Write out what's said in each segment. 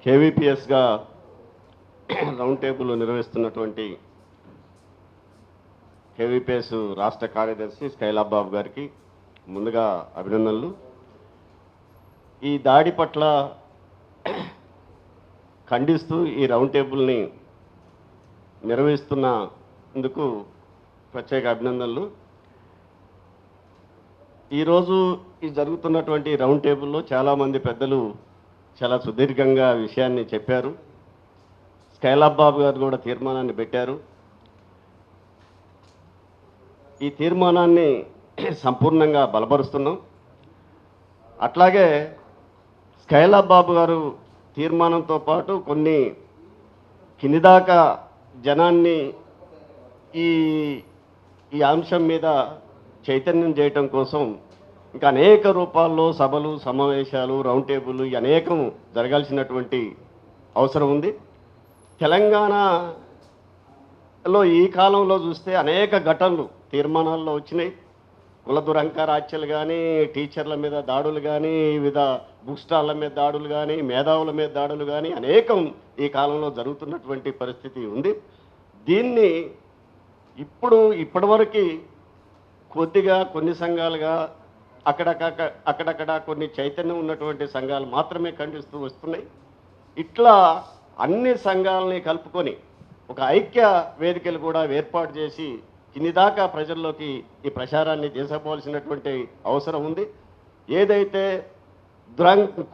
కేవీపీఎస్గా round table నిర్వహిస్తున్నటువంటి KVPS రాష్ట్ర కార్యదర్శి స్కైలాబ్ బాబు గారికి ముందుగా అభినందనలు. ఈ దాడి పట్ల ఖండిస్తూ ఈ రౌండ్ టేబుల్ని నిర్వహిస్తున్నందుకు ప్రత్యేక అభినందనలు. ఈరోజు ఈ జరుగుతున్నటువంటి రౌండ్ టేబుల్లో చాలామంది పెద్దలు చాలా సుదీర్ఘంగా విషయాన్ని చెప్పారు. స్కైలాబ్ బాబు గారు కూడా తీర్మానాన్ని పెట్టారు. ఈ తీర్మానాన్ని సంపూర్ణంగా బలపరుస్తున్నాం. అట్లాగే స్కైలాబ్ బాబు గారు తీర్మానంతో పాటు కొన్ని కిందిదాకా జనాన్ని ఈ ఈ అంశం మీద చైతన్యం చేయటం కోసం ఇంకా అనేక రూపాల్లో సభలు, సమావేశాలు, రౌండ్ టేబుల్ అనేకం జరగాల్సినటువంటి అవసరం ఉంది. తెలంగాణలో ఈ కాలంలో చూస్తే అనేక ఘటనలు తీర్మానాల్లో వచ్చినాయి. కుల దురహంకార హత్యలు కానీ, టీచర్ల మీద దాడులు కానీ, వివిధ బుక్ స్టాళ్ళ మీద దాడులు కానీ, మేధావుల మీద దాడులు కానీ అనేకం ఈ కాలంలో జరుగుతున్నటువంటి పరిస్థితి ఉంది. దీన్ని ఇప్పటివరకు కొద్దిగా కొన్ని సంఘాలుగా అక్కడక్కడ కొన్ని చైతన్యం ఉన్నటువంటి సంఘాలు మాత్రమే ఖండిస్తూ వస్తున్నాయి. ఇట్లా అన్ని సంఘాలని కలుపుకొని ఒక ఐక్య వేదికలు కూడా ఏర్పాటు చేసి కింది దాకా ప్రజల్లోకి ఈ ప్రచారాన్ని తీసుకుపోవాల్సినటువంటి అవసరం ఉంది. ఏదైతే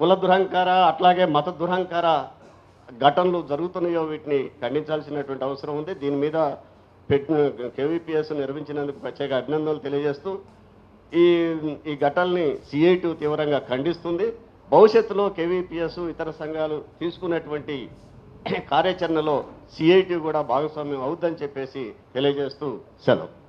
కుల దురహంకార అట్లాగే మత దురహంకార ఘటనలు జరుగుతున్నాయో వీటిని ఖండించాల్సినటువంటి అవసరం ఉంది. దీని మీద కేవీపీఎస్ నిర్వహించినందుకు ప్రత్యేక అభినందనలు తెలియజేస్తూ ఈ ఘటనల్ని సిఐటి తీవ్రంగా ఖండిస్తుంది. భవిష్యత్తులో కేవీపీఎస్ ఇతర సంఘాలు తీసుకున్నటువంటి కార్యాచరణలో సిఐటి కూడా భాగస్వామ్యం అవుద్దని చెప్పేసి తెలియజేస్తూ సెలవు.